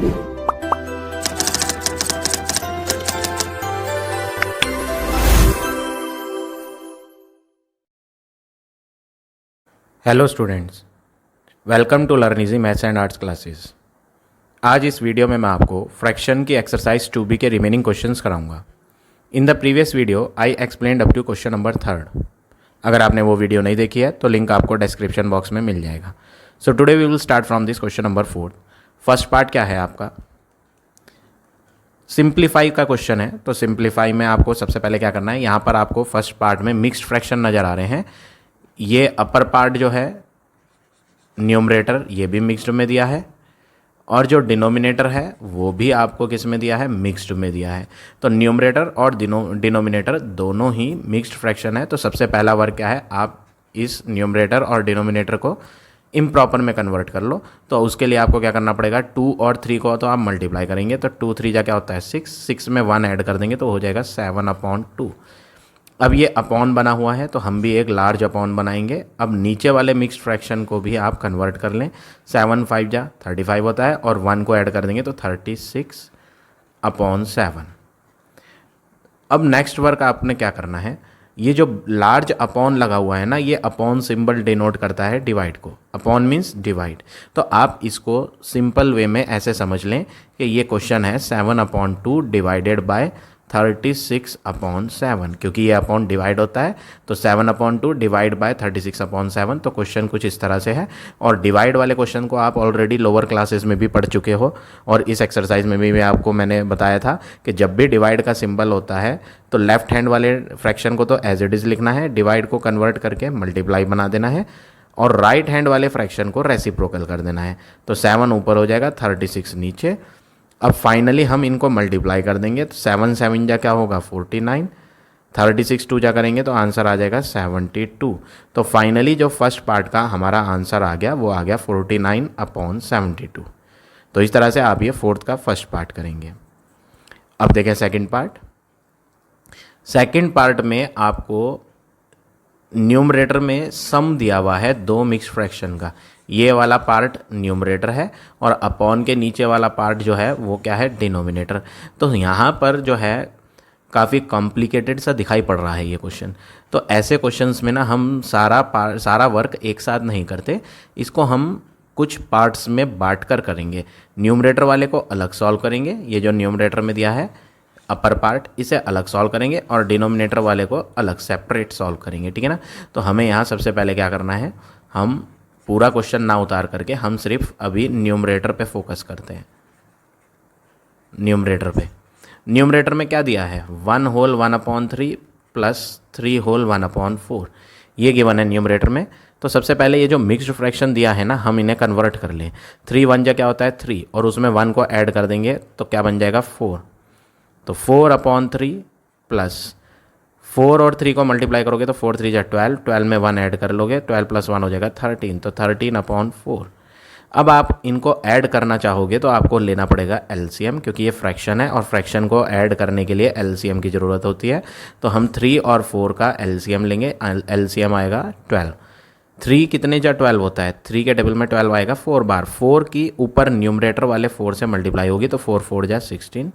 Hello students, welcome to learn easy maths and arts classes. आज इस video में मैं आपको फ्रैक्शन की एक्सरसाइज 2B के रिमेनिंग क्वेश्चंस कराऊंगा। In the previous video I explained up to question number 3। अगर आपने वो वीडियो नहीं देखी है तो लिंक आपको डिस्क्रिप्शन बॉक्स में मिल जाएगा। So today we will start from this question number 4। First part क्या है आपका, सिंप्लीफाई का क्वेश्चन है। तो सिंप्लीफाई में आपको सबसे पहले क्या करना है, यहाँ पर आपको फर्स्ट पार्ट में मिक्स्ड फ्रैक्शन नज़र आ रहे हैं। ये अपर पार्ट जो है न्यूमरेटर, ये भी मिक्स्ड में दिया है, और जो डिनोमिनेटर है वो भी आपको किस में दिया है, मिक्स्ड में दिया है। तो न्यूमरेटर और डिनोमिनेटर दोनों ही मिक्स्ड फ्रैक्शन है। तो सबसे पहला वर्क क्या है, आप इस न्यूमरेटर और डिनोमिनेटर को इम्प्रॉपर में कन्वर्ट कर लो। तो उसके लिए आपको क्या करना पड़ेगा, 2 और 3 को तो आप मल्टीप्लाई करेंगे तो 2 3 जा क्या होता है 6, 6 में 1 ऐड कर देंगे तो हो जाएगा 7/2। अब ये अपॉन बना हुआ है तो हम भी एक लार्ज अपॉन बनाएंगे। अब नीचे वाले मिक्स्ड फ्रैक्शन को भी आप कन्वर्ट कर लें। 7 5 जा 35 होता है और 1 को ऐड कर देंगे तो 36/7। अब नेक्स्ट वर्क आपने क्या करना है, ये जो लार्ज अपॉन लगा हुआ है ना, ये अपॉन सिंबल डिनोट करता है डिवाइड को। Upon means divide. तो आप इसको सिंपल वे में ऐसे समझ लें कि ये क्वेश्चन है 7/2 डिवाइडेड बाय 36/7, क्योंकि ये अपॉन डिवाइड होता है। तो 7/2 डिवाइड बाय 36/7। तो क्वेश्चन कुछ इस तरह से है। और डिवाइड वाले क्वेश्चन को आप ऑलरेडी लोअर क्लासेस में भी पढ़ चुके हो, और इस एक्सरसाइज में भी मैंने बताया था कि जब भी डिवाइड का सिंबल होता है तो लेफ्ट हैंड वाले फ्रैक्शन को तो एज इट इज़ लिखना है, डिवाइड को कन्वर्ट करके मल्टीप्लाई बना देना है, और राइट हैंड वाले फ्रैक्शन को रेसिप्रोकल कर देना है। तो 7 ऊपर हो जाएगा, 36 नीचे। अब फाइनली हम इनको मल्टीप्लाई कर देंगे तो 7 7 जा क्या होगा 49, 36 2 जा करेंगे तो आंसर आ जाएगा 72। तो फाइनली जो फर्स्ट पार्ट का हमारा आंसर आ गया वो आ गया 49/72। तो इस तरह से आप ये फोर्थ का फर्स्ट पार्ट करेंगे। अब देखें सेकंड पार्ट। सेकंड पार्ट में आपको न्यूमरेटर में सम दिया हुआ है 2 मिक्स्ड फ्रैक्शन का। ये वाला पार्ट न्यूमरेटर है और अपॉन के नीचे वाला पार्ट जो है वो क्या है, डिनोमिनेटर। तो यहाँ पर जो है काफ़ी कॉम्प्लिकेटेड सा दिखाई पड़ रहा है ये क्वेश्चन। तो ऐसे क्वेश्चंस में ना हम सारा वर्क एक साथ नहीं करते, इसको हम कुछ पार्ट्स में बांट कर करेंगे। न्यूमरेटर वाले को अलग सॉल्व करेंगे, ये जो न्यूमरेटर में दिया है अपर पार्ट, इसे अलग सॉल्व करेंगे, और डिनोमिनेटर वाले को अलग सेपरेट सॉल्व करेंगे, ठीक है ना। तो हमें यहाँ सबसे पहले क्या करना है, हम पूरा क्वेश्चन ना उतार करके हम सिर्फ अभी न्यूमरेटर पे फोकस करते हैं। न्यूमरेटर में क्या दिया है, 1 होल 1/3 प्लस 3 होल 1/4, ये गिवन है न्यूमरेटर में। तो सबसे पहले ये जो मिक्स्ड फ्रैक्शन दिया है ना, हम इन्हें कन्वर्ट कर लें। 3 1 जा क्या होता है 3, और उसमें 1 को ऐड कर देंगे तो क्या बन जाएगा 4। तो 4/3 प्लस 4 और 3 को मल्टीप्लाई करोगे तो 4 3 जा 12, 12 में 1 ऐड कर लोगे, 12 + 1 हो जाएगा 13, तो 13/4। अब आप इनको ऐड करना चाहोगे तो आपको लेना पड़ेगा एलसीएम, क्योंकि ये फ्रैक्शन है और फ्रैक्शन को ऐड करने के लिए एलसीएम की ज़रूरत होती है। तो हम 3 और 4 का एलसीएम लेंगे, एलसीएम आएगा 12। 3 कितने जा 12 होता है, 3 के टेबल में 12 आएगा 4 बार। 4 की ऊपर न्यूमरेटर वाले 4 से मल्टीप्लाई होगी तो 4 4 जा 16।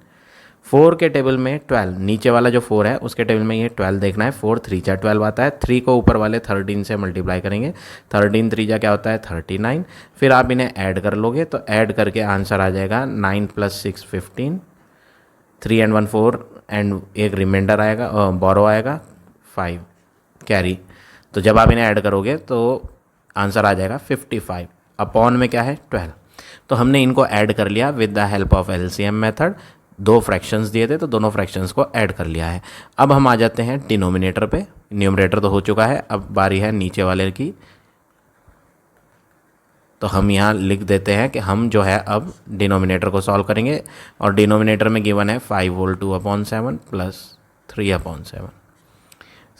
4 के टेबल में 12, नीचे वाला जो 4 है उसके टेबल में ये 12 देखना है। 4 3 जा 12 आता है, 3 को ऊपर वाले 13 से मल्टीप्लाई करेंगे, 13 3 जा क्या होता है 39। फिर आप इन्हें ऐड कर लोगे तो ऐड करके आंसर आ जाएगा 9 + 6 15, 3 and 1 4, एंड एक रिमाइंडर आएगा, बोरो आएगा 5 कैरी। तो जब आप इन्हें ऐड करोगे तो आंसर आ जाएगा 55। अपॉन में क्या है 12। तो हमने इनको ऐड कर लिया with the help of LCM method. 2 fractions दिए थे तो दोनों फ्रैक्शंस को ऐड कर लिया है। अब हम आ जाते हैं डिनोमिनेटर पे। न्यूमरेटर तो हो चुका है, अब बारी है नीचे वाले की। तो हम यहाँ लिख देते हैं कि हम जो है अब डिनोमिनेटर को सॉल्व करेंगे, और डिनोमिनेटर में गिवन है 5 होल 2/7 प्लस 3/7।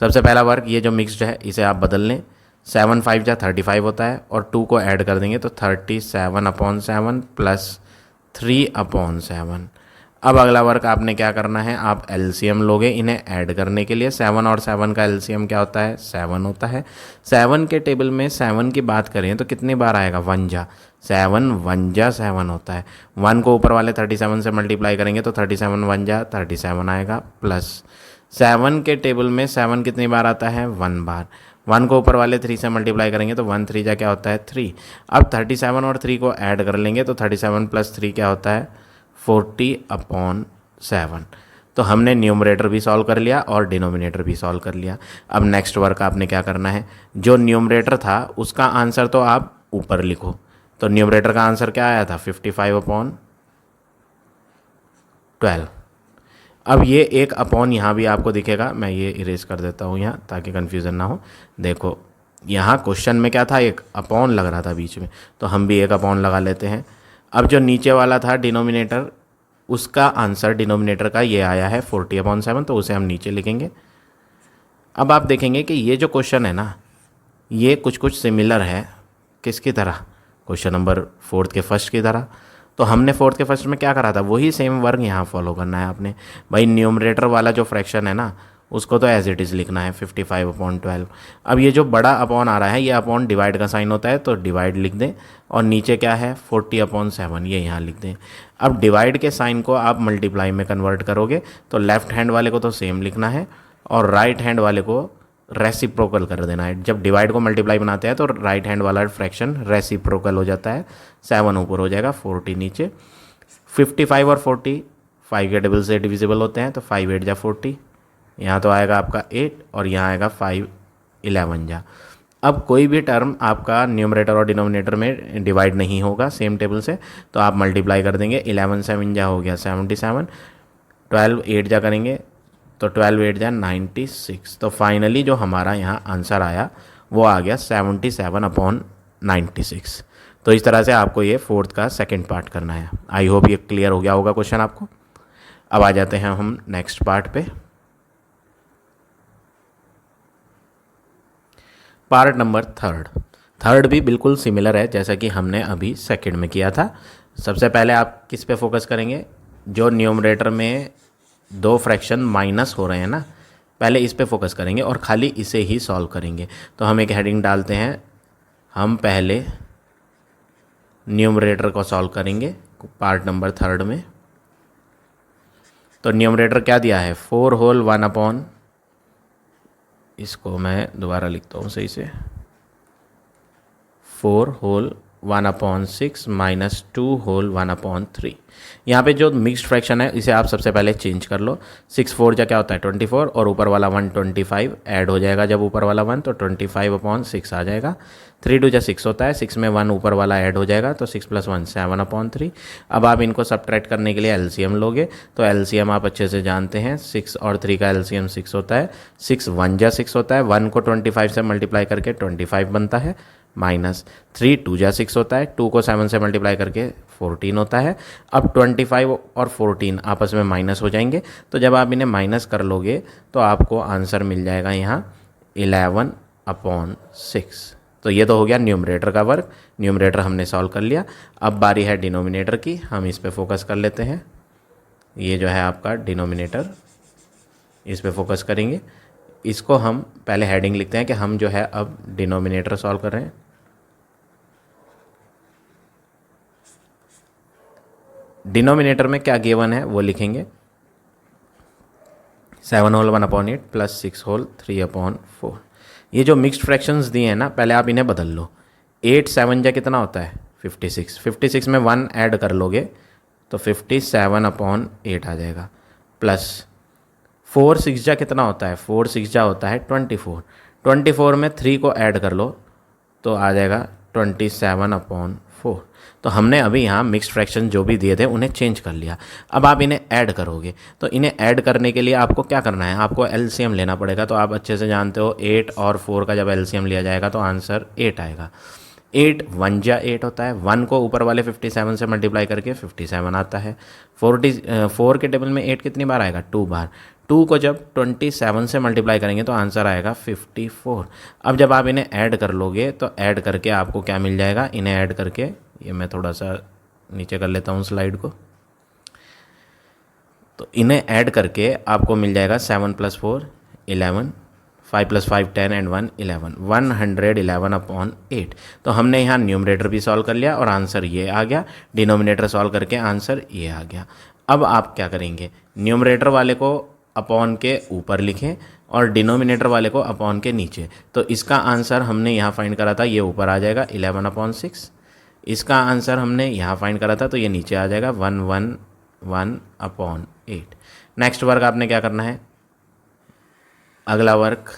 सबसे पहला वर्क, ये जो मिक्स्ड है इसे आप बदल लें। 7 5 जा 35 होता है, और 2 को ऐड कर देंगे तो 37/7 प्लस 3/7। अब अगला वर्क आपने क्या करना है, आप एलसीएम लोगे इन्हें ऐड करने के लिए। 7 और 7 का एलसीएम क्या होता है 7 होता है। 7 के टेबल में 7 की बात करें तो कितनी बार आएगा 1 जा 7 1 जा 7 होता है, 1 को ऊपर वाले 37 से मल्टीप्लाई करेंगे तो 37 1 जा 37 आएगा, प्लस 7 के टेबल में 7 कितनी बार आता है, 1 बार, 1 को ऊपर वाले 3 से मल्टीप्लाई करेंगे तो 1 3 जा क्या होता है 3। अब 37 और 3 को ऐड कर लेंगे तो 37 प्लस 3 क्या होता है 40/7। तो हमने न्यूमरेटर भी सॉल्व कर लिया और डिनोमिनेटर भी सॉल्व कर लिया। अब नेक्स्ट वर्क आपने क्या करना है, जो न्यूमरेटर था उसका आंसर तो आप ऊपर लिखो। तो न्यूमरेटर का आंसर क्या आया था 55/12। अब ये एक अपॉन यहाँ भी आपको दिखेगा, मैं ये इरेज कर देता हूँ यहाँ ताकि कन्फ्यूज़न ना हो। देखो यहाँ क्वेश्चन में क्या था, एक अपॉन लग रहा था बीच में, तो हम भी एक अपॉन लगा लेते हैं। अब जो नीचे वाला था डिनोमिनेटर, उसका आंसर डिनोमिनेटर का ये आया है 40/7, तो उसे हम नीचे लिखेंगे। अब आप देखेंगे कि ये जो क्वेश्चन है ना, ये कुछ सिमिलर है किसकी तरह, क्वेश्चन नंबर 4 के फर्स्ट की तरह। तो हमने 4 के फर्स्ट में क्या करा था, वही सेम वर्क यहाँ फॉलो करना है आपने। भाई न्यूमरेटर वाला जो फ्रैक्शन है ना, उसको तो एज इट इज़ लिखना है 55/12। अब ये जो बड़ा अपॉन आ रहा है, ये अपॉन डिवाइड का साइन होता है, तो डिवाइड लिख दें, और नीचे क्या है 40/7, ये यहाँ लिख दें। अब डिवाइड के साइन को आप मल्टीप्लाई में कन्वर्ट करोगे तो लेफ्ट हैंड वाले को तो सेम लिखना है और राइट हैंड वाले को रेसिप्रोकल कर देना है। जब डिवाइड को मल्टीप्लाई बनाते हैं तो राइट हैंड वाला फ्रैक्शन रेसिप्रोकल हो जाता है, 7 ऊपर हो जाएगा 40 नीचे। 55 और 40 5 के टेबल से डिविजिबल होते हैं, तो 5 8 जा 40, यहाँ तो आएगा आपका 8 और यहाँ आएगा 5 11 जा। अब कोई भी टर्म आपका न्यूमरेटर और डिनोमिनेटर में डिवाइड नहीं होगा सेम टेबल से, तो आप मल्टीप्लाई कर देंगे। 11 7 जा हो गया 77, 12 8 जा करेंगे तो 12 8 जा 96। तो फाइनली जो हमारा यहाँ आंसर आया वो आ गया 77/96। तो इस तरह से आपको ये 4th का सेकंड पार्ट करना है। आई होप ये क्लियर हो गया होगा क्वेश्चन आपको। अब आ जाते हैं हम नेक्स्ट पार्ट पे। पार्ट नंबर थर्ड भी बिल्कुल सिमिलर है जैसा कि हमने अभी सेकंड में किया था। सबसे पहले आप किस पे फोकस करेंगे, जो न्यूमरेटर में 2 फ्रैक्शन माइनस हो रहे हैं ना, पहले इस पे फोकस करेंगे और खाली इसे ही सॉल्व करेंगे। तो हम एक हेडिंग डालते हैं, हम पहले न्यूमरेटर को सॉल्व करेंगे पार्ट नंबर 3 में। तो न्यूमरेटर क्या दिया है 4 होल 1 अपॉन, इसको मैं दोबारा लिखता हूँ सही से, 4 होल 1/6 माइनस 2 होल 1/3। यहाँ पे जो मिक्स्ड फ्रैक्शन है इसे आप सबसे पहले चेंज कर लो। 6 4 जा क्या होता है 24 और ऊपर वाला 1 25 ऐड हो जाएगा, जब ऊपर वाला 1 तो 25/6 आ जाएगा। 3 2 जा 6 होता है, 6 में 1 ऊपर वाला ऐड हो जाएगा तो 6 + 1 7/3। अब आप इनको सब्ट्रैक्ट करने के लिए एलसीएम लोगे, तो एलसीएम आप अच्छे से जानते हैं, 6 और 3 का एलसीएम 6 होता है। 6 1 जा 6 होता है, 1 को 25 से मल्टीप्लाई करके 25 बनता है, माइनस 3 2 जा 6 होता है, 2 को 7 से मल्टीप्लाई करके 14 होता है। अब 25 और 14 आपस में माइनस हो जाएंगे, तो जब आप इन्हें माइनस कर लोगे तो आपको आंसर मिल जाएगा यहाँ 11/6। तो ये तो हो गया न्यूमरेटर का वर्क, न्यूमरेटर हमने सॉल्व कर लिया। अब बारी है डिनोमिनेटर की, हम इस पे फोकस कर लेते हैं। ये जो है आपका डिनोमिनेटर, इस पे फोकस करेंगे। इसको हम पहले हेडिंग लिखते हैं कि हम जो है अब डिनोमिनेटर सॉल्व कर रहे हैं। डिनोमिनेटर में क्या गिवन है वो लिखेंगे, 7 होल 1/8 प्लस 6 होल 3/4। ये जो मिक्स्ड फ्रैक्शंस दिए हैं ना, पहले आप इन्हें बदल लो। 8 7 जा कितना होता है 56, 56 में 1 ऐड कर लोगे तो 57/8 आ जाएगा, प्लस 4 6 जा कितना होता है 4 6 जा होता है 24, 24 में 3 को ऐड कर लो तो आ जाएगा 27/4। तो हमने अभी यहाँ मिक्स्ड फ्रैक्शन जो भी दिए थे उन्हें चेंज कर लिया। अब आप इन्हें ऐड करोगे, तो इन्हें ऐड करने के लिए आपको क्या करना है, आपको एलसीएम लेना पड़ेगा। तो आप अच्छे से जानते हो 8 और 4 का जब एलसीएम लिया जाएगा तो आंसर 8 आएगा। 8 1 जा 8 होता है, 1 को ऊपर वाले 57 से मल्टीप्लाई करके 57 आता है। 4 के टेबल में 8 कितनी बार आएगा 2 बार। 2 को जब 27 से मल्टीप्लाई करेंगे तो आंसर आएगा 54। अब जब आप इन्हें ऐड कर लोगे तो ऐड करके आपको क्या मिल जाएगा, इन्हें ऐड करके, ये मैं थोड़ा सा नीचे कर लेता हूँ स्लाइड को, तो इन्हें ऐड करके आपको मिल जाएगा 7 + 4 11, 5 + 5 10 एंड 1 11, 111/8। तो हमने यहाँ न्यूमरेटर भी सॉल्व कर लिया और आंसर ये आ गया, डिनोमिनेटर सॉल्व करके आंसर ये आ गया। अब आप क्या करेंगे, न्यूमरेटर वाले को अपॉन के ऊपर लिखें और डिनोमिनेटर वाले को अपॉन के नीचे। तो इसका आंसर हमने यहाँ फाइंड करा था, ये ऊपर आ जाएगा 11/6। इसका आंसर हमने यहाँ फाइंड करा था तो ये नीचे आ जाएगा 111/8। नेक्स्ट वर्क आपने क्या करना है, अगला वर्क,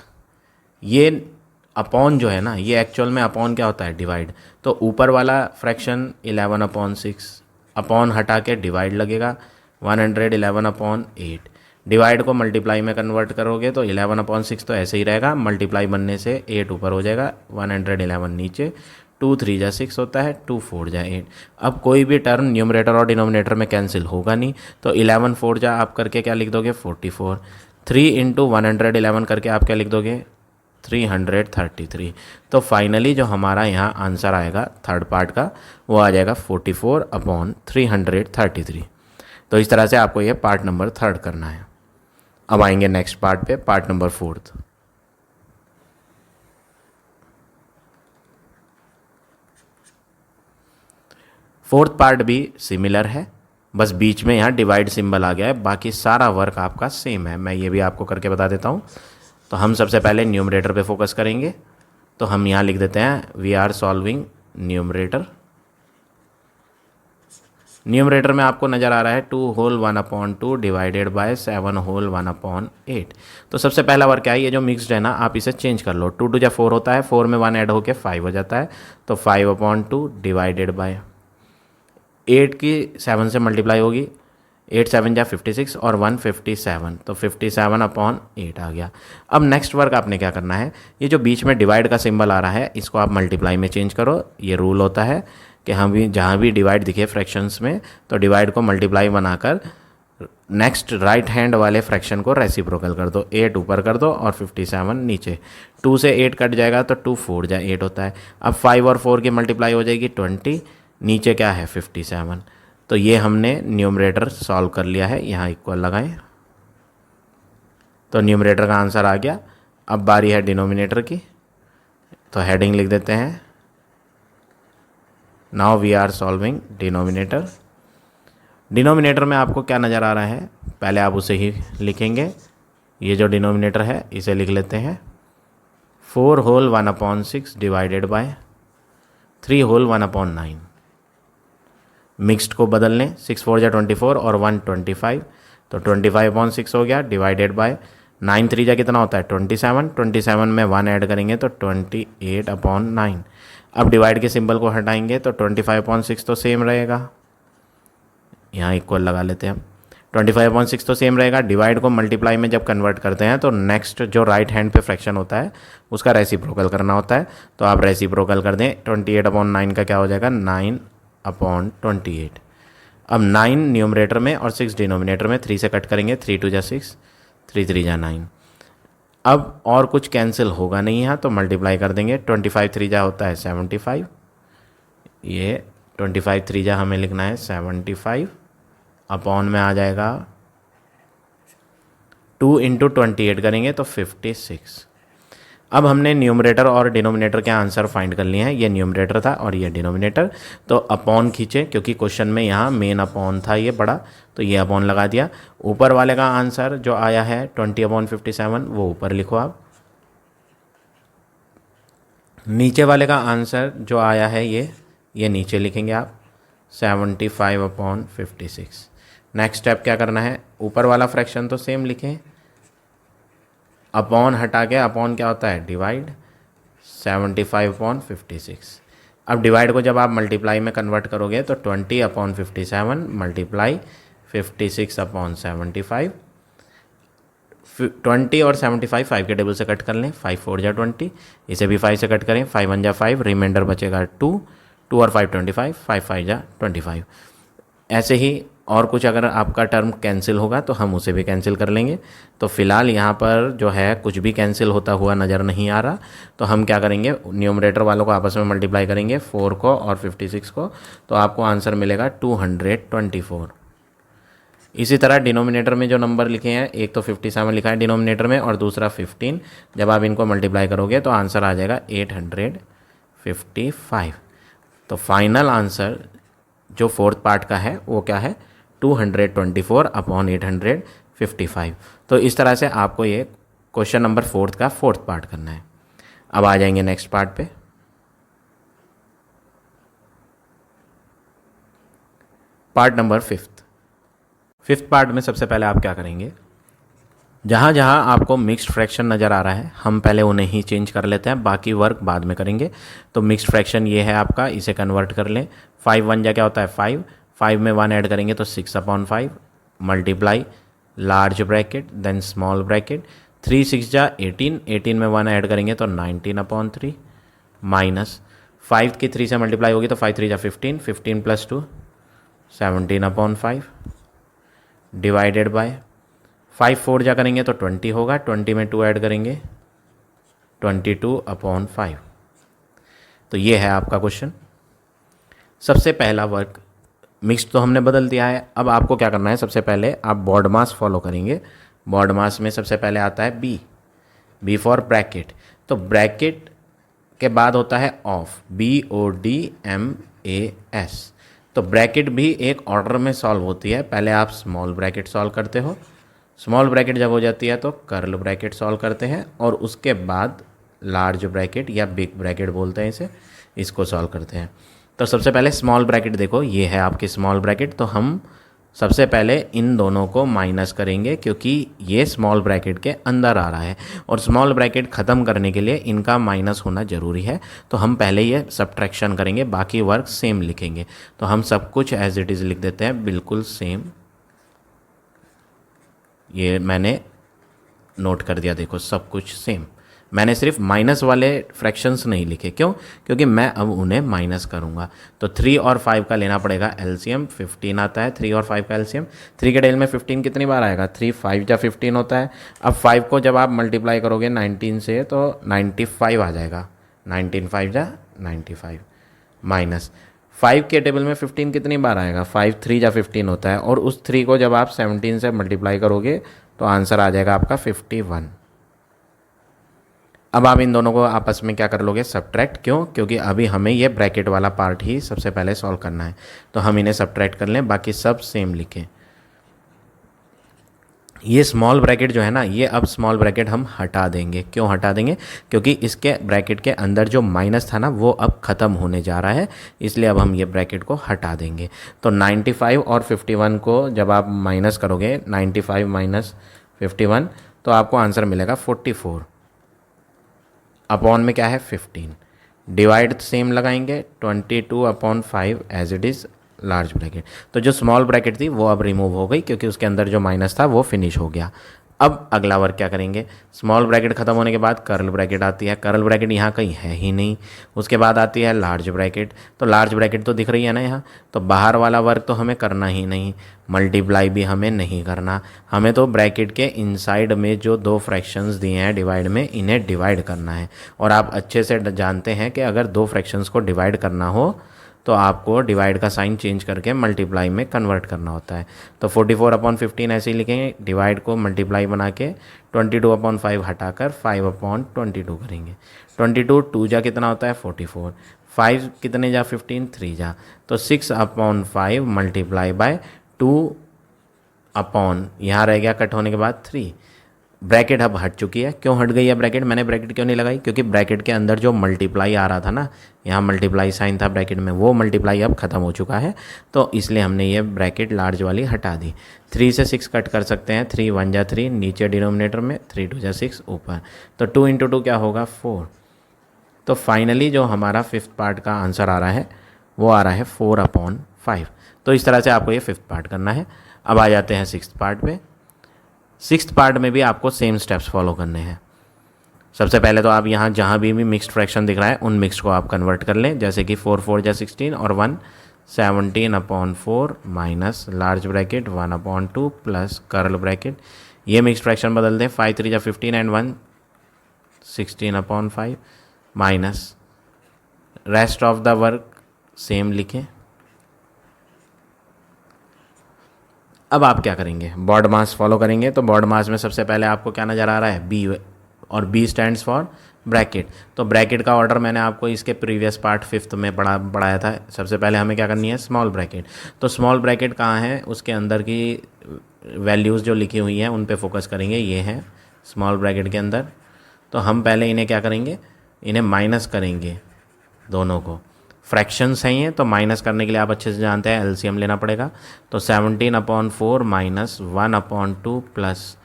ये अपॉन जो है ना, ये एक्चुअल में अपॉन क्या होता है, डिवाइड। तो ऊपर वाला फ्रैक्शन 11/6, अपॉन हटा के डिवाइड लगेगा 111/8। डिवाइड को मल्टीप्लाई में कन्वर्ट करोगे तो 11/6 तो ऐसे ही रहेगा, मल्टीप्लाई बनने से 8 ऊपर हो जाएगा, 111 नीचे, 2 3 जा 6 होता है, 2 4 जा 8। अब कोई भी टर्म न्यूमरेटर और डिनोमिनेटर में कैंसिल होगा नहीं, तो 11 4 जा आप करके क्या लिख दोगे, 44। 3 × 111 करके आप क्या लिख दोगे, 333। तो फाइनली जो हमारा यहाँ आंसर आएगा थर्ड पार्ट का, वो आ जाएगा 44/333। तो इस तरह से आपको ये पार्ट नंबर 3 करना है। अब आएंगे नेक्स्ट पार्ट पे, पार्ट नंबर 4। फोर्थ पार्ट भी सिमिलर है, बस बीच में यहाँ डिवाइड सिंबल आ गया है, बाकी सारा वर्क आपका सेम है। मैं ये भी आपको करके बता देता हूँ। तो हम सबसे पहले न्यूमरेटर पे फोकस करेंगे, तो हम यहाँ लिख देते हैं we are solving numerator. Numerator में आपको नज़र आ रहा है 2 होल 1/2 डिवाइडेड बाय 7 होल 1/8। तो सबसे पहला वर्क क्या है, ये जो मिक्सड है ना, आप इसे चेंज कर लो। 2 2 जा 4 होता है, 4 में 1 ऐड होके 5 हो जाता है, तो 5/2 डिवाइडेड बाय 8 की 7 से मल्टीप्लाई होगी, 8 7 जा 56 और 157, तो 57/8 आ गया। अब नेक्स्ट वर्क आपने क्या करना है, ये जो बीच में डिवाइड का सिंबल आ रहा है, इसको आप मल्टीप्लाई में चेंज करो। ये रूल होता है कि हम भी जहाँ भी डिवाइड दिखे फ्रैक्शंस में, तो डिवाइड को मल्टीप्लाई बनाकर नेक्स्ट राइट हैंड वाले फ्रैक्शन को रेसिप्रोकल कर दो। 8 ऊपर कर दो और 57 नीचे। 2 से 8 कट जाएगा तो 2 4 जा 8 होता है। अब 5 और 4 की मल्टीप्लाई हो जाएगी 20, नीचे क्या है 57। तो ये हमने न्यूमरेटर सॉल्व कर लिया है, यहाँ इक्वल लगाएं, तो न्यूमरेटर का आंसर आ गया। अब बारी है डिनोमिनेटर की, तो हेडिंग लिख देते हैं now we are solving denominator. Denominator में आपको क्या नज़र आ रहा है, पहले आप उसे ही लिखेंगे। ये जो डिनोमिनेटर है इसे लिख लेते हैं 4 whole 1/6 divided by 3 whole 1/9। Mixed को बदल लें, 6 4 जा 24 और 1 25, तो 25/6 हो गया, डिवाइडेड बाय 9 3 जा कितना होता है 27, 27 में 1 ऐड करेंगे तो 28/9। अब डिवाइड के सिंबल को हटाएंगे तो 25/6 तो सेम रहेगा, यहाँ इक्वल लगा लेते हैं हम। 25/6 तो सेम रहेगा। डिवाइड को मल्टीप्लाई में जब कन्वर्ट करते हैं तो नेक्स्ट जो राइट हैंड पे फ्रैक्शन होता है उसका रेसिप्रोकल करना होता है, तो आप रेसिप्रोकल कर दें। 28/9 का क्या हो जाएगा 9/28। अब 9 न्यूमरेटर में और 6 डिनोमिनेटर में, 3 से कट करेंगे, 3 2 जा 6, 3 3 जा 9। अब और कुछ कैंसिल होगा नहीं यहाँ, तो मल्टीप्लाई कर देंगे। 25 3 जा होता है 75, ये 25 3 जा हमें लिखना है 75, अपॉन में आ जाएगा 2 × 28 करेंगे तो 56। अब हमने न्यूमरेटर और डिनोमिनेटर के आंसर फाइंड कर लिए हैं। ये न्यूमरेटर था और ये डिनोमिनेटर, तो अपॉन खींचे क्योंकि क्वेश्चन में यहाँ मेन अपॉन था ये बड़ा, तो ये अपॉन लगा दिया। ऊपर वाले का आंसर जो आया है 20/57 वो ऊपर लिखो आप। नीचे वाले का आंसर जो आया है ये नीचे लिखेंगे आप 75/56। नेक्स्ट स्टेप क्या करना है, ऊपर वाला फ्रैक्शन तो सेम लिखें, अपॉन हटा के, अपॉन क्या होता है डिवाइड, 75/56। अब डिवाइड को जब आप मल्टीप्लाई में कन्वर्ट करोगे तो 20/57 मल्टीप्लाई 56/75। 20 और 75 5 के टेबल से कट कर लें, 5 4 जा 20, इसे भी 5 से कट करें, 5 1 जा 5, रिमाइंडर बचेगा 2, 2 और 5 25, 5 5 जा 25। ऐसे ही और कुछ अगर आपका टर्म कैंसिल होगा तो हम उसे भी कैंसिल कर लेंगे। तो फिलहाल यहाँ पर जो है कुछ भी कैंसिल होता हुआ नज़र नहीं आ रहा, तो हम क्या करेंगे, न्यूमरेटर वालों को आपस में मल्टीप्लाई करेंगे 4 को और 56 को, तो आपको आंसर मिलेगा 224। इसी तरह डिनोमिनेटर में जो नंबर लिखे हैं, एक तो 57 लिखा है डिनोमिनेटर में और दूसरा 15, जब आप इनको मल्टीप्लाई करोगे तो आंसर आ जाएगा 855। तो फाइनल आंसर जो फोर्थ पार्ट का है वो क्या है, 224/855। तो इस तरह से आपको ये क्वेश्चन नंबर फोर्थ का फोर्थ पार्ट करना है। अब आ जाएंगे नेक्स्ट पार्ट पे। पार्ट नंबर फिफ्थ पार्ट में सबसे पहले आप क्या करेंगे, जहाँ जहाँ आपको मिक्स्ड फ्रैक्शन नज़र आ रहा है हम पहले उन्हें ही चेंज कर लेते हैं, बाकी वर्क बाद में करेंगे। तो मिक्स्ड फ्रैक्शन ये है आपका, इसे कन्वर्ट कर लें। 5 1 जा क्या होता है 5, 5 में 1 ऐड करेंगे तो 6/5 multiply large bracket then small bracket, 3 6 जा 18, 18 में 1 ऐड करेंगे तो 19/3 माइनस 5 की 3 से मल्टीप्लाई होगी तो 5 3 जा 15, 15 + 2 17/5 डिवाइडेड बाय 5 4 जा करेंगे तो 20 होगा, 20 में 2 ऐड करेंगे 22/5। तो ये है आपका क्वेश्चन। सबसे पहला वर्क मिक्स तो हमने बदल दिया है। अब आपको क्या करना है, सबसे पहले आप बॉड मास फॉलो करेंगे। बॉड मास में सबसे पहले आता है बी फॉर ब्रैकेट। तो ब्रैकेट के बाद होता है ऑफ, BODMAS। तो ब्रैकेट भी एक ऑर्डर में सॉल्व होती है। पहले आप स्मॉल ब्रैकेट सॉल्व करते हो, स्मॉल ब्रैकेट जब हो जाती है तो कर्ल ब्रैकेट सॉल्व करते हैं और उसके बाद लार्ज ब्रैकेट या बिग ब्रैकेट बोलते हैं इसे, इसको सॉल्व करते हैं। तो सबसे पहले स्मॉल ब्रैकेट देखो, ये है आपकी स्मॉल ब्रैकेट। तो हम सबसे पहले इन दोनों को माइनस करेंगे क्योंकि ये स्मॉल ब्रैकेट के अंदर आ रहा है और स्मॉल ब्रैकेट ख़त्म करने के लिए इनका माइनस होना ज़रूरी है। तो हम पहले ये सब्ट्रैक्शन करेंगे, बाकी वर्क सेम लिखेंगे। तो हम सब कुछ एज इट इज़ लिख देते हैं, बिल्कुल सेम। ये मैंने नोट कर दिया, देखो सब कुछ सेम। मैंने सिर्फ माइनस वाले फ्रैक्शंस नहीं लिखे, क्यों? क्योंकि मैं अब उन्हें माइनस करूंगा। तो 3 और 5 का लेना पड़ेगा एलसीएम, 15 आता है 3 और 5 का एलसीएम। 3 के डेल में 15 कितनी बार आएगा, 3 5 जा 15 होता है। अब 5 को जब आप मल्टीप्लाई करोगे 19 से तो 95 आ जाएगा, 19 5 जा 95 माइनस 5 के टेबल में 15 कितनी बार आएगा, 5 3 जा 15 होता है और उस 3 को जब आप 17 से मल्टीप्लाई करोगे तो आंसर आ जाएगा आपका 51। अब आप इन दोनों को आपस में क्या कर लोगे, सब्ट्रैक्ट। क्यों? क्योंकि अभी हमें ये ब्रैकेट वाला पार्ट ही सबसे पहले सॉल्व करना है। तो हम इन्हें सब्ट्रैक्ट कर लें, बाकी सब सेम लिखें। ये स्मॉल ब्रैकेट जो है ना, ये अब स्मॉल ब्रैकेट हम हटा देंगे। क्यों हटा देंगे? क्योंकि इसके ब्रैकेट के अंदर जो माइनस था ना वो अब ख़त्म होने जा रहा है, इसलिए अब हम ये ब्रैकेट को हटा देंगे। तो 95 और 51 को जब आप माइनस करोगे, 95 माइनस 51, तो आपको आंसर मिलेगा 44। अपॉन में क्या है 15, डिवाइड सेम लगाएंगे 22/5 as it is large bracket. तो जो स्मॉल ब्रैकेट थी वो अब रिमूव हो गई क्योंकि उसके अंदर जो माइनस था वो फिनिश हो गया। अब अगला वर्क क्या करेंगे, स्मॉल ब्रैकेट खत्म होने के बाद कर्ल ब्रैकेट आती है। कर्ल ब्रैकेट यहाँ कहीं है ही नहीं। उसके बाद आती है लार्ज ब्रैकेट। तो लार्ज ब्रैकेट तो दिख रही है ना यहाँ, तो बाहर वाला वर्क तो हमें करना ही नहीं, मल्टीप्लाई भी हमें नहीं करना। हमें तो ब्रैकेट के इनसाइड में जो दो फ्रैक्शंस दिए हैं डिवाइड में, इन्हें डिवाइड करना है। और आप अच्छे से जानते हैं कि अगर दो फ्रैक्शंस को डिवाइड करना हो तो आपको डिवाइड का साइन चेंज करके मल्टीप्लाई में कन्वर्ट करना होता है। तो 44/15 ऐसे ही लिखेंगे, डिवाइड को मल्टीप्लाई बना के 22/5 हटाकर 5/22 करेंगे। 22 2 जा कितना होता है 44, 5 कितने जा 15 3 जा, तो 6/5 मल्टीप्लाई बाय 2 अपॉन, यहाँ रह गया कट होने के बाद 3। ब्रैकेट अब हट चुकी है। क्यों हट गई है ब्रैकेट? मैंने ब्रैकेट क्यों नहीं लगाई? क्योंकि ब्रैकेट के अंदर जो मल्टीप्लाई आ रहा था ना, यहाँ मल्टीप्लाई साइन था ब्रैकेट में, वो मल्टीप्लाई अब ख़त्म हो चुका है। तो इसलिए हमने ये ब्रैकेट लार्ज वाली हटा दी। 3 से 6 कट कर सकते हैं, 3 1 जा 3 नीचे डिनोमिनेटर में, 3 2 जा 6 ऊपर, तो 2 × 2 क्या होगा 4। तो फाइनली जो हमारा फिफ्थ पार्ट का आंसर आ रहा है वो आ रहा है 4/5। तो इस तरह से आपको ये फिफ्थ पार्ट करना है। अब आ जाते हैं सिक्स्थ पार्ट पे। सिक्स्थ पार्ट में भी आपको सेम स्टेप्स फॉलो करने हैं। सबसे पहले तो आप यहाँ जहाँ भी मिक्स्ड फ्रैक्शन दिख रहा है उन मिक्स्ड को आप कन्वर्ट कर लें, जैसे कि 4 4 जा 16 और 1 17/4 minus large bracket 1/2 plus curl bracket. ये मिक्स्ड फ्रैक्शन बदल दें, 5 3 जा 15 and 1 16/5 minus rest of the work same लिखें। अब आप क्या करेंगे, बॉड मास फॉलो करेंगे। तो बॉड मास में सबसे पहले आपको क्या नज़र आ रहा है, बी, और बी स्टैंड्स फॉर ब्रैकेट। तो ब्रैकेट का ऑर्डर मैंने आपको इसके प्रीवियस पार्ट 5th में पढ़ाया था। सबसे पहले हमें क्या करनी है, स्मॉल ब्रैकेट। तो स्मॉल ब्रैकेट कहाँ है, उसके अंदर की वैल्यूज़ जो लिखी हुई हैं उन पे फोकस करेंगे। ये हैं स्मॉल ब्रैकेट के अंदर। तो हम पहले इन्हें क्या करेंगे, इन्हें माइनस करेंगे दोनों को। फ्रैक्शंस हैं ये, तो माइनस करने के लिए आप अच्छे से जानते हैं एलसीएम लेना पड़ेगा। तो 17/4 minus 1/2 plus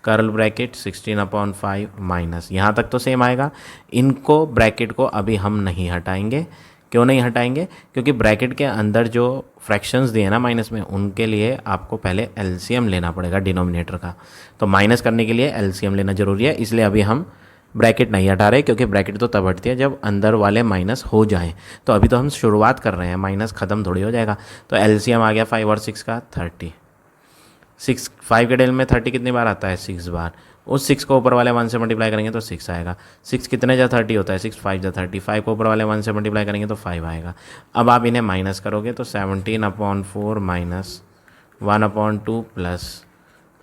curl bracket 16/5 minus, यहाँ तक तो सेम आएगा। इनको ब्रैकेट को अभी हम नहीं हटाएंगे। क्यों नहीं हटाएंगे, क्योंकि ब्रैकेट के अंदर जो फ्रैक्शंस दिए ना माइनस में, उनके लिए आपको पहले एलसीएम लेना पड़ेगा डिनोमिनेटर का। तो माइनस करने के लिए एलसीएम लेना ज़रूरी है, इसलिए अभी हम ब्रैकेट नहीं हटा रहे, क्योंकि ब्रैकेट तो तब हटती है जब अंदर वाले माइनस हो जाएं। तो अभी तो हम शुरुआत कर रहे हैं, माइनस ख़त्म थोड़ी हो जाएगा। तो एलसीएम आ गया 5 और 6 का 30। 6 5 के डेल में 30 कितनी बार आता है, 6 बार। उस 6 को ऊपर वाले 1 से मल्टीप्लाई करेंगे तो 6 आएगा। 6 कितने जा 30 होता है, 6 5 जा 30। 5 को ऊपर वाले 1 से मल्टीप्लाई करेंगे तो 5 आएगा। अब आप इन्हें माइनस करोगे तो 17/4 minus 1/2 plus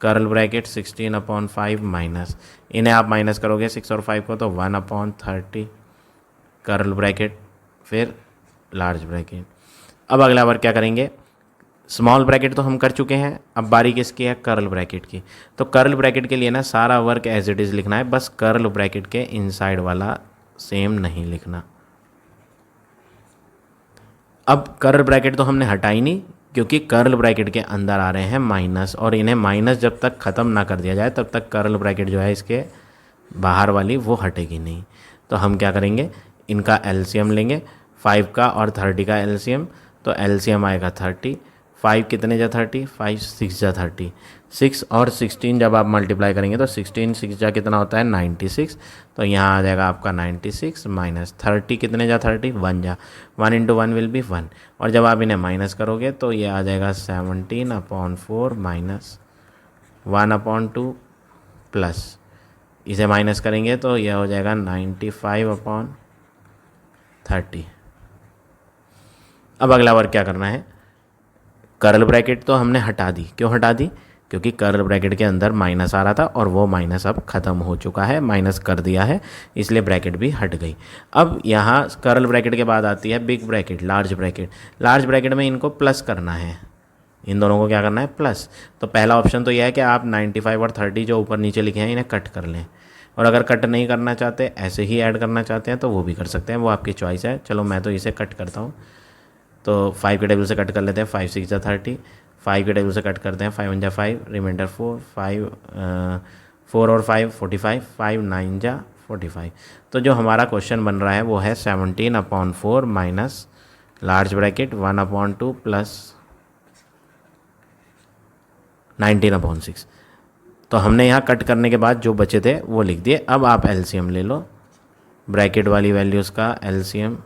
curl bracket 16/5 minus, इन्हें आप माइनस करोगे 6 और 5 को तो 1/30 कर्ल ब्रैकेट, फिर लार्ज ब्रैकेट। अब अगला वर्क क्या करेंगे, स्मॉल ब्रैकेट तो हम कर चुके हैं, अब बारी किसकी है, कर्ल ब्रैकेट की। तो कर्ल ब्रैकेट के लिए ना सारा वर्क एज इट इज़ लिखना है, बस कर्ल ब्रैकेट के इनसाइड वाला सेम नहीं लिखना। अब कर्ल ब्रैकेट तो हमने हटाई नहीं, क्योंकि कर्ल ब्रैकेट के अंदर आ रहे हैं माइनस, और इन्हें माइनस जब तक ख़त्म ना कर दिया जाए तब तक कर्ल ब्रैकेट जो है इसके बाहर वाली वो हटेगी नहीं। तो हम क्या करेंगे, इनका एलसीएम लेंगे, 5 का और 30 का एलसीएम। तो एलसीएम आएगा 30। 5 कितने जा 30, 5 6 जा 30। 6 और 16 जब आप मल्टीप्लाई करेंगे तो 16 6 जा कितना होता है, 96। तो यहाँ आ जाएगा आपका 96 माइनस 30 कितने जा 30, 1 जा, 1 × 1 विल बी 1। और जब आप इन्हें माइनस करोगे तो ये आ जाएगा 17/4 माइनस 1/2 प्लस, इसे माइनस करेंगे तो यह हो जाएगा 95/30। अब अगला वर्क क्या करना है, कर्ल ब्रैकेट तो हमने हटा दी। क्यों हटा दी, क्योंकि कर्ल ब्रैकेट के अंदर माइनस आ रहा था और वो माइनस अब ख़त्म हो चुका है, माइनस कर दिया है, इसलिए ब्रैकेट भी हट गई। अब यहाँ कर्ल ब्रैकेट के बाद आती है big bracket, large bracket. Large bracket में इनको प्लस करना है, इन दोनों को क्या करना है, प्लस। तो पहला ऑप्शन तो यह है कि आप 95 और 30 जो ऊपर नीचे लिखे हैं इन्हें कट कर लें, और अगर कट नहीं करना चाहते, ऐसे ही ऐड करना चाहते हैं तो वो भी कर सकते हैं, वो आपकी चॉइस है। चलो मैं तो इसे कट करता हूँ। तो 5 के टेबल से कट कर लेते हैं, 5 6 जा 30। 5 के टेबल से कट करते हैं, 5 1 जा 5, रिमाइंडर 4, 4 और 5 45, 5 9 जा 45। तो जो हमारा क्वेश्चन बन रहा है वो है 17/4 माइनस लार्ज ब्रैकेट 1/2 प्लस 19/6। तो हमने यहाँ कट करने के बाद जो बचे थे वो लिख दिए। अब आप एलसीएम ले लो, ब्रैकेट वाली वैल्यूज़ का एलसीएम।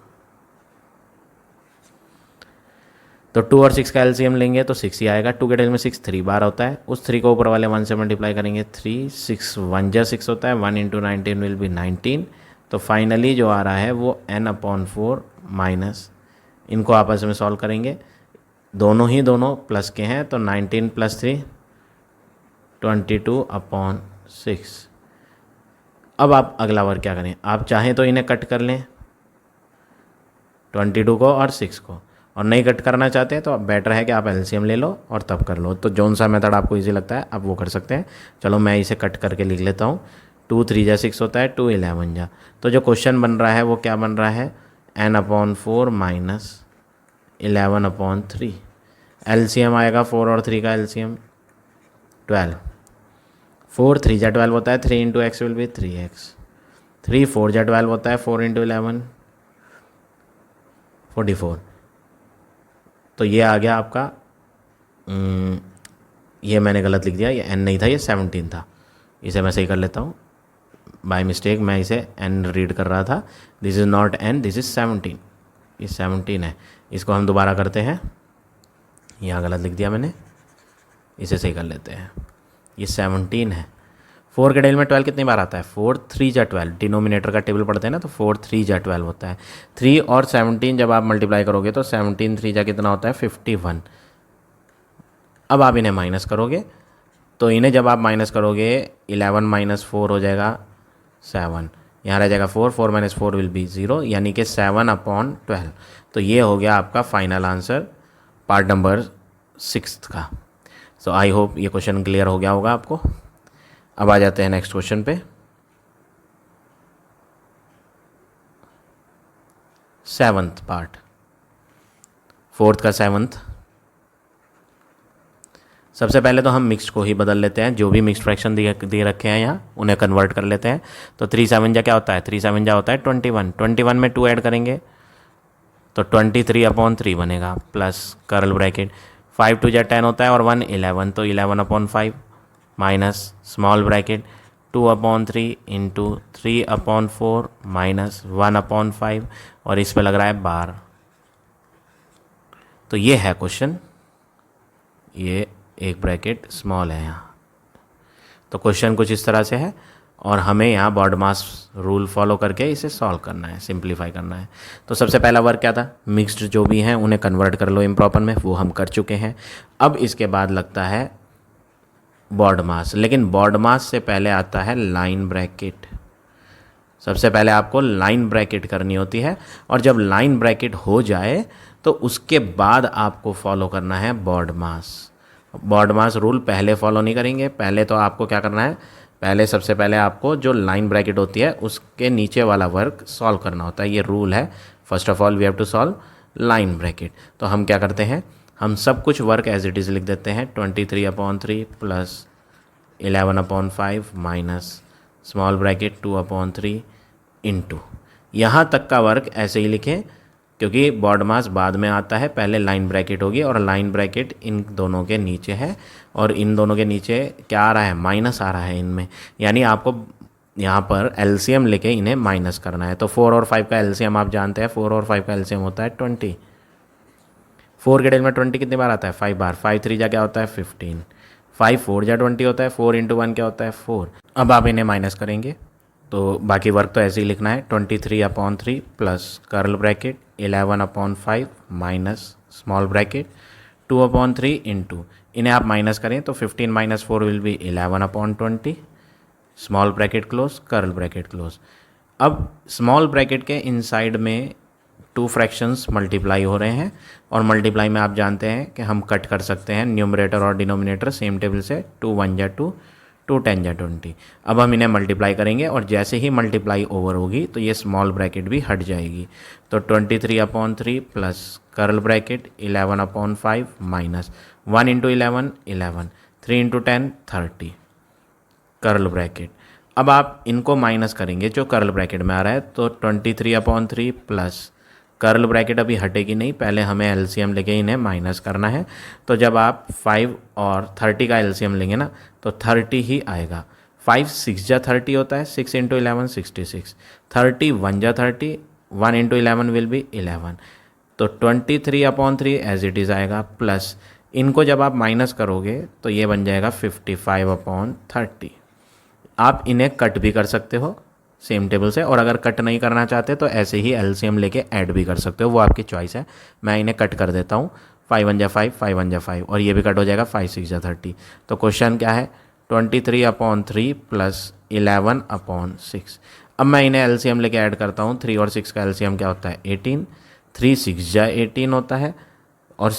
तो 2 और 6 का एलसीएम लेंगे तो 6 ही आएगा। 2 के टेबल में 6 3 बार होता है, उस 3 को ऊपर वाले 1 से मल्टीप्लाई करेंगे 3, 6 1 जा 6 होता है, 1 × 19 विल बी 19। तो फाइनली जो आ रहा है वो n/4 माइनस, इनको आपस में सॉल्व करेंगे, दोनों प्लस के हैं, तो 19 + 3 22/6। अब आप अगला वर्क क्या करें, आप चाहें तो इन्हें कट कर लें, 22 को और 6 को, और नहीं कट करना चाहते हैं तो अब बेटर है कि आप एलसीएम ले लो और तब कर लो। तो जौन सा मेथड आपको इजी लगता है आप वो कर सकते हैं। चलो मैं इसे कट करके लिख लेता हूँ। 2 3 जा 6 होता है, 2 11 जा। तो जो क्वेश्चन बन रहा है वो क्या बन रहा है, n/4 माइनस 11/3। एलसीएम आएगा 4 और 3 का एलसीएम 12। 4 3 जा 12 होता है, 3 × x विल बी 3x। 3 4 जा 12 होता है, 4 × 11 44। तो ये आ गया आपका, ये मैंने गलत लिख दिया, ये n नहीं था, ये 17 था। इसे मैं सही कर लेता हूँ, बाय मिस्टेक मैं इसे n रीड कर रहा था। This is not n, this is 17, ये 17 है। इसको हम दोबारा करते हैं, यहाँ गलत लिख दिया मैंने, इसे सही कर लेते हैं, ये 17 है। 4 के टेबल में 12 कितनी बार आता है, 4 3 जा 12, डिनोमिनेटर का टेबल पढ़ते हैं ना, तो 4 3 जा 12 होता है। 3 और 17 जब आप मल्टीप्लाई करोगे तो 17 3 जा कितना होता है, 51। अब आप इन्हें माइनस करोगे, तो इन्हें जब आप माइनस करोगे 11 माइनस 4 हो जाएगा 7, यहाँ रह जाएगा 4, 4 माइनस 4 विल बी 0, यानी कि 7/12। तो ये हो गया आपका फाइनल आंसर पार्ट नंबर 6 का। सो आई होप ये क्वेश्चन क्लियर हो गया होगा आपको। अब आ जाते हैं नेक्स्ट क्वेश्चन पे। 7th पार्ट, 4th का 7th। सबसे पहले तो हम मिक्स्ड को ही बदल लेते हैं, जो भी मिक्स्ड फ्रैक्शन दिए रखे हैं यहाँ उन्हें कन्वर्ट कर लेते हैं। तो 3 7 जा क्या होता है, 3 7 जा होता है 21, 21 में 2 ऐड करेंगे तो 23/3 बनेगा, प्लस कर्ल ब्रैकेट 5 2 जा 10 होता है और 1 11, तो 11/5 minus small bracket 2/3 into 3/4 minus 1/5 और इस पे लग रहा है बार। तो ये है क्वेश्चन, ये एक ब्रैकेट स्मॉल है यहाँ। तो क्वेश्चन कुछ इस तरह से है और हमें यहाँ बॉडमास रूल फॉलो करके इसे सॉल्व करना है, सिंप्लीफाई करना है। तो सबसे पहला वर्क क्या था, मिक्स्ड जो भी हैं उन्हें कन्वर्ट कर लो इम्प्रॉपर में, वो हम कर चुके हैं। अब इसके बाद लगता है बॉडमास, लेकिन बॉडमास से पहले आता है लाइन ब्रैकेट। सबसे पहले आपको लाइन ब्रैकेट करनी होती है और जब लाइन ब्रैकेट हो जाए तो उसके बाद आपको फॉलो करना है बॉडमास। बॉडमास रूल पहले फॉलो नहीं करेंगे, पहले तो आपको क्या करना है, पहले सबसे पहले आपको जो लाइन ब्रैकेट होती है उसके नीचे वाला वर्क सॉल्व करना होता है। ये रूल है, first of all we have to solve line bracket. तो हम क्या करते हैं, हम सब कुछ वर्क एज इट इज़ लिख देते हैं, 23/3 plus 11/5 minus small bracket 2/3 into, यहाँ तक का वर्क ऐसे ही लिखें क्योंकि बॉडमास बाद में आता है, पहले लाइन ब्रैकेट होगी और लाइन ब्रैकेट इन दोनों के नीचे है और इन दोनों के नीचे क्या आ रहा है, माइनस आ रहा है इनमें, यानी आपको यहाँ पर एलसीएम लेके इन्हें माइनस करना है। तो 4 और 5 का एलसीएम आप जानते हैं, 4 और 5 का एलसीएम होता है 20। 4 के डेल में 20 कितनी बार आता है, 5 बार। 5 3 जा क्या होता है 15, 5 4 जा 20 होता है, 4 इंटू 1 क्या होता है 4। अब आप इन्हें माइनस करेंगे तो बाकी वर्क तो ऐसे ही लिखना है, 23/3 plus curl bracket 11/5 minus small bracket 2/3 into, इन्हें आप माइनस करें तो 15 minus 4 will be 11/20, small bracket close, curl bracket close. अब स्मॉल ब्रैकेट के इनसाइड में 2 फ्रैक्शंस मल्टीप्लाई हो रहे हैं और मल्टीप्लाई में आप जानते हैं कि हम कट कर सकते हैं न्यूमरेटर और डिनोमिनेटर सेम टेबल से, 2 1 जा 2, 2 10 जा 20। अब हम इन्हें मल्टीप्लाई करेंगे और जैसे ही मल्टीप्लाई ओवर होगी तो ये स्मॉल ब्रैकेट भी हट जाएगी। तो 23/3 plus curl bracket 11/5 minus 1 into 11 11, 3 into 10 30, curl bracket. अब आप इनको माइनस करेंगे जो कर्ल ब्रैकेट में आ रहा है, तो 23/3 प्लस कर्ल ब्रैकेट अभी हटेगी नहीं, पहले हमें एलसीएम लेके इन्हें माइनस करना है। तो जब आप 5 और 30 का एलसीएम लेंगे ना तो 30 ही आएगा। 5 6 जा 30 होता है, 6 इंटू 11 66, 30 1 जा 30, 1 इंटू 11 विल बी 11। तो 23/3 एज इट इज़ आएगा, प्लस इनको जब आप माइनस करोगे तो ये बन जाएगा 55/30। आप इन्हें कट भी कर सकते हो सेम टेबल से, और अगर कट नहीं करना चाहते तो ऐसे ही एलसीएम लेके ऐड भी कर सकते हो, वो आपकी चॉइस है। मैं इन्हें कट कर देता हूँ, 5 1 जा 5, 5 1 जा 5 और ये भी कट हो जाएगा, 5 6 जा 30। तो क्वेश्चन क्या है, 23/3 प्लस 11/6। अब मैं इन्हें एलसीएम लेके ऐड करता हूँ, 3 और 6 का एलसीएम क्या होता है 18, 3 6 जा 18 होता है और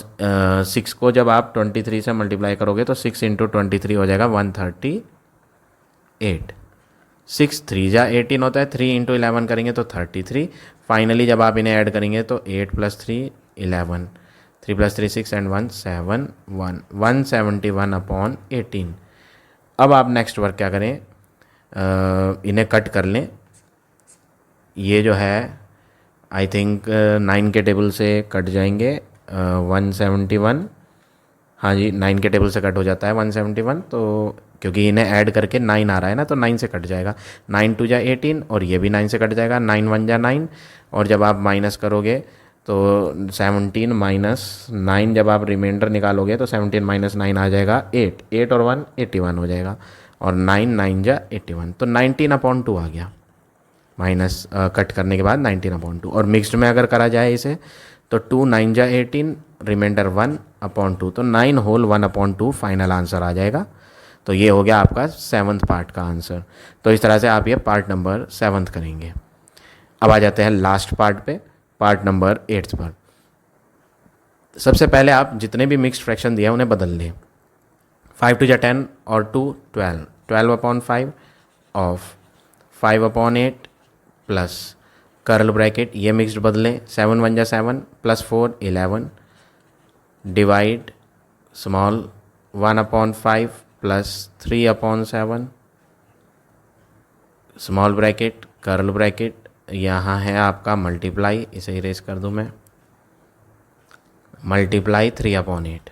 6 को जब आप 23 से मल्टीप्लाई करोगे तो 6 इंटू 23 हो जाएगा 138, 6 3 जा 18 होता है, 3 इंटू 11 करेंगे तो 33। फाइनली जब आप इन्हें ऐड करेंगे तो 8 + 3 11, 3 + 3 6 एंड 1 7 1, 171/18। अब आप नेक्स्ट वर्क क्या करें, इन्हें कट कर लें। ये जो है आई थिंक 9 के टेबल से कट जाएंगे, 171, हाँ जी 9 के टेबल से कट हो जाता है 171, तो क्योंकि इन्हें ऐड करके 9 आ रहा है ना तो 9 से कट जाएगा, 9 2 जा 18 और ये भी 9 से कट जाएगा, 9 1 जा 9 और जब आप माइनस करोगे तो 17 माइनस 9, जब आप रिमाइंडर निकालोगे तो 17 माइनस 9 आ जाएगा 8, 8 और 1 81 हो जाएगा और 9 9 जा 81, तो 19/2 आ गया माइनस कट करने के बाद 19/2। और मिक्स्ड में अगर करा जाए इसे तो 2 9 जा 18 रिमाइंडर 1/2, तो 9 होल 1/2 फाइनल आंसर आ जाएगा। तो ये हो गया आपका 7th पार्ट का आंसर। तो इस तरह से आप ये पार्ट नंबर 7 करेंगे। अब आ जाते हैं लास्ट पार्ट पे, पार्ट नंबर 8 पर। सबसे पहले आप जितने भी मिक्स्ड फ्रैक्शन दिया उन्हें बदल लें। 5 2 10 और 2 12, 12/5 ऑफ 5/8 प्लस कर्ल ब्रैकेट, ये मिक्स्ड बदलें, 7 1 7 plus 4 11 divide small 1/5 plus 3/7 small bracket curl bracket, यहाँ है आपका मल्टीप्लाई, इसे इरेज कर दूँ मैं, मल्टीप्लाई 3/8।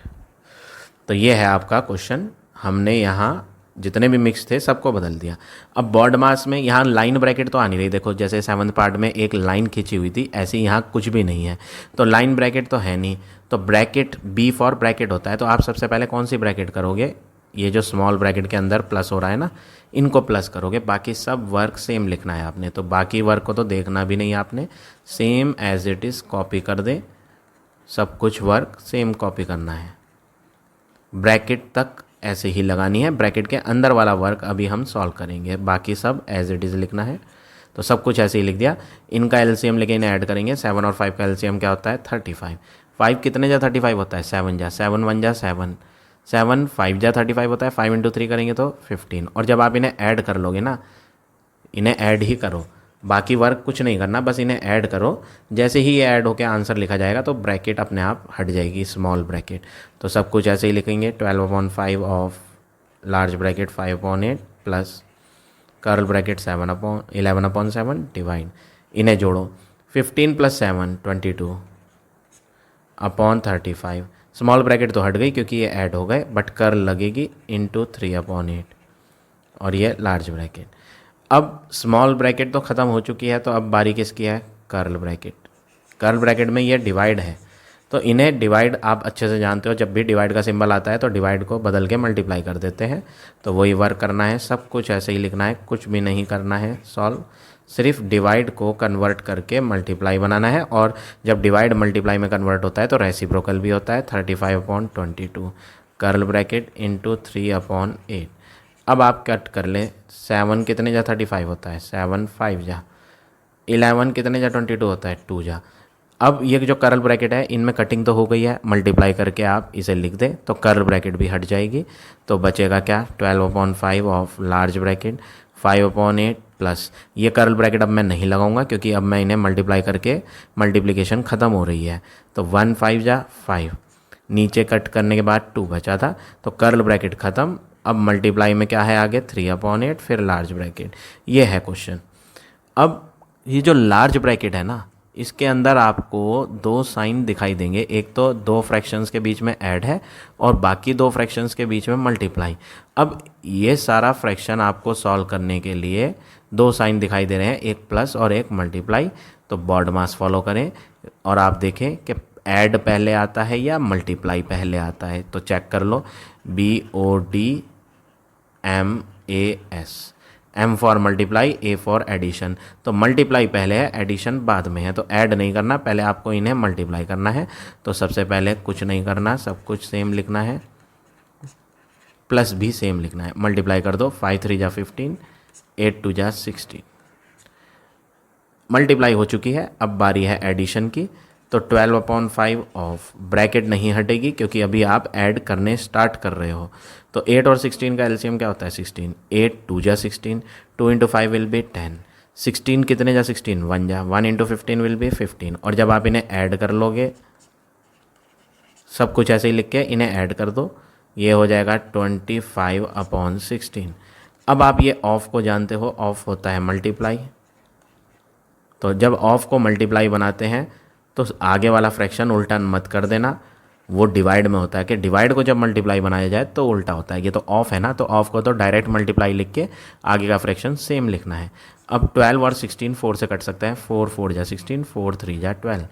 तो ये है आपका क्वेश्चन। हमने यहाँ जितने भी मिक्स थे सबको बदल दिया। अब बॉड मास में यहाँ लाइन ब्रैकेट तो आ नहीं रही, देखो जैसे 7th पार्ट में एक लाइन खींची हुई थी, ऐसे यहाँ कुछ भी नहीं है, तो लाइन ब्रैकेट तो है नहीं। तो ब्रैकेट बी फॉर ब्रैकेट होता है, तो आप सबसे पहले कौन सी ब्रैकेट करोगे, ये जो स्मॉल ब्रैकेट के अंदर प्लस हो रहा है ना, इनको प्लस करोगे, बाकी सब वर्क सेम लिखना है आपने। तो बाकी वर्क को तो देखना भी नहीं आपने, same as it is copy कर दे, सब कुछ वर्क सेम कॉपी करना है, ब्रैकेट तक ऐसे ही लगानी है, ब्रैकेट के अंदर वाला वर्क अभी हम सॉल्व करेंगे, बाकी सब एज इट इज़ लिखना है। तो सब कुछ ऐसे ही लिख दिया। इनका एलसीएम लेके इन्हें ऐड करेंगे, 7 और 5 का एलसीएम क्या होता है 35। 5 कितने जा 35 होता है, 7 जा, 7 1 जा 7, 7 5 जा 35 होता है, 5 × 3 करेंगे तो 15। और जब आप इन्हें ऐड कर लोगे ना, इन्हें ऐड ही करो, बाकी वर्क कुछ नहीं करना, बस इन्हें ऐड करो। जैसे ही ये ऐड होकर आंसर लिखा जाएगा तो ब्रैकेट अपने आप हट जाएगी, स्मॉल ब्रैकेट। तो सब कुछ ऐसे ही लिखेंगे, 12/5 of large bracket 5/8 plus curl bracket 11/7 divide, इन्हें जोड़ो, 15 + 7 22/35। स्मॉल ब्रैकेट तो हट गई क्योंकि ये ऐड हो गए, बट कर्ल लगेगी इंटू 3/8 और ये लार्ज ब्रैकेट। अब स्मॉल ब्रैकेट तो ख़त्म हो चुकी है, तो अब बारी किसकी है, कर्ल ब्रैकेट। कर्ल ब्रैकेट में ये डिवाइड है, तो इन्हें डिवाइड आप अच्छे से जानते हो, जब भी डिवाइड का सिंबल आता है तो डिवाइड को बदल के मल्टीप्लाई कर देते हैं। तो वही वर्क करना है, सब कुछ ऐसे ही लिखना है, कुछ भी नहीं करना है सॉल्व, सिर्फ डिवाइड को कन्वर्ट करके मल्टीप्लाई बनाना है। और जब डिवाइड मल्टीप्लाई में कन्वर्ट होता है तो रेसिप्रोकल भी होता है, 35/22 कर्ल ब्रैकेट इंटू 3/8। अब आप कट कर लें, 7 कितने जा 35 होता है, 7 5 जा, 11 कितने जा 22 होता है, 2 जा। अब ये जो कर्ल ब्रैकेट है इनमें कटिंग तो हो गई है, मल्टीप्लाई करके आप इसे लिख दें तो कर्ल ब्रैकेट भी हट जाएगी। तो बचेगा क्या, 12/5 ऑफ लार्ज ब्रैकेट 5/8 प्लस, ये कर्ल ब्रैकेट अब मैं नहीं लगाऊंगा क्योंकि अब मैं इन्हें मल्टीप्लाई करके मल्टीप्लिकेशन ख़त्म हो रही है। तो 1 5 जा 5, नीचे कट करने के बाद 2 बचा था, तो कर्ल ब्रैकेट ख़त्म। अब मल्टीप्लाई में क्या है आगे, 3/8 फिर लार्ज ब्रैकेट। ये है क्वेश्चन। अब ये जो लार्ज ब्रैकेट है ना, इसके अंदर आपको 2 साइन दिखाई देंगे, एक तो 2 फ्रैक्शंस के बीच में ऐड है और बाकी 2 फ्रैक्शंस के बीच में मल्टीप्लाई। अब ये सारा फ्रैक्शन आपको सॉल्व करने के लिए 2 साइन दिखाई दे रहे हैं, एक प्लस और एक मल्टीप्लाई। तो बॉड मास फॉलो करें और आप देखें कि ऐड पहले आता है या मल्टीप्लाई पहले आता है। तो चेक कर लो, BODMAS, M for multiply, A for addition. तो मल्टीप्लाई पहले है, एडिशन बाद में है, तो ऐड नहीं करना, पहले आपको इन्हें मल्टीप्लाई करना है। तो सबसे पहले कुछ नहीं करना, सब कुछ सेम लिखना है, प्लस भी सेम लिखना है। मल्टीप्लाई कर दो, 5 3 जा 15, 8 2 जा 16। मल्टीप्लाई हो चुकी है, अब बारी है एडिशन की। तो 12/5 ऑफ ब्रैकेट नहीं हटेगी क्योंकि अभी आप ऐड करने स्टार्ट कर रहे हो। तो 8 और 16 का एलसीएम क्या होता है, 16, 8 2 जा 16, 2 × 5 विल बी 10, 16 कितने जा 16, 1 जा, 1 × 15 विल बी 15। और जब आप इन्हें ऐड कर लोगे, सब कुछ ऐसे ही लिख के इन्हें ऐड कर दो, ये हो जाएगा 25/16। अब आप ये ऑफ को जानते हो, ऑफ होता है मल्टीप्लाई। तो जब ऑफ को मल्टीप्लाई बनाते हैं तो आगे वाला फ्रैक्शन उल्टा मत कर देना, वो डिवाइड में होता है कि डिवाइड को जब मल्टीप्लाई बनाया जाए तो उल्टा होता है। ये तो ऑफ है ना, तो ऑफ को तो डायरेक्ट मल्टीप्लाई लिख के आगे का फ्रैक्शन सेम लिखना है। अब 12 और 16 4 से कट सकता है, 4 4 जा 16, 4 3 जा 12,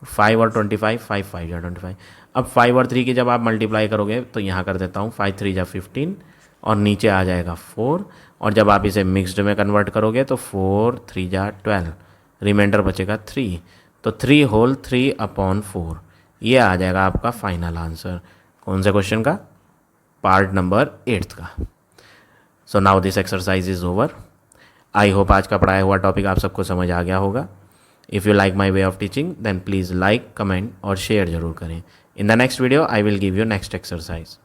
5 और 25, 5 5 जा 25। अब 5 और 3 की जब आप मल्टीप्लाई करोगे तो यहाँ कर देता हूँ, 5 3 जा 15 और नीचे आ जाएगा 4। और जब आप इसे मिक्सड में कन्वर्ट करोगे तो 4 3 जा 12, रिमाइंडर बचेगा 3। तो 3 होल 3/4, ये आ जाएगा आपका फाइनल आंसर। कौन से क्वेश्चन का? पार्ट नंबर 8 का। So now this exercise is over. I hope आज का पढ़ाया हुआ टॉपिक आप सबको समझ आ गया होगा। If you like my way of teaching then please like, comment और शेयर जरूर करें। In the next video I will give you next exercise.